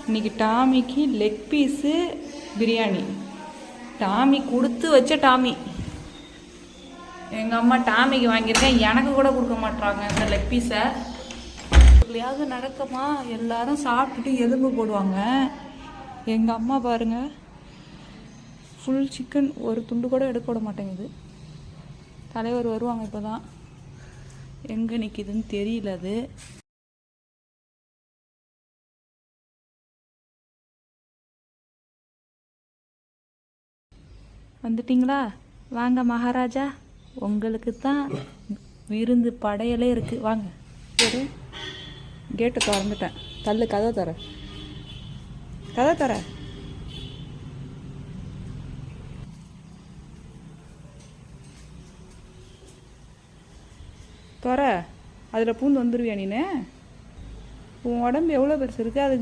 இன்றைக்கி டாமிக்கு leg piece biryani. Tommy கொடுத்து வச்ச டாமி. எங்கள் அம்மா டாமிக்கு வாங்கியிருக்கேன், எனக்கு கூட கொடுக்க மாட்டுறாங்க இந்த லெக் பீஸை. எப்படியாவது நடக்குமா? எல்லாரும் சாப்பிட்டுட்டு எலும்பு போடுவாங்க. எங்கள் அம்மா பாருங்கள், ஃபுல் சிக்கன் ஒரு துண்டு கூட எடுக்க விட மாட்டேங்குது. தலைவர் வருவாங்க இப்போ தான், எங்கே நிற்கிதுன்னு தெரியல. அது வந்துட்டிங்களா? வாங்க மகாராஜா, உங்களுக்கு தான் விருந்து படையலே இருக்குது. வாங்க. சரி, கேட்டை திறந்துட்டேன். தள்ளு, கதை தர, கதை தர. அதில் பூந்து வந்துடுவியா நீனு? உன் உடம்பு எவ்வளோ பெருசு இருக்குது, அதுக்கு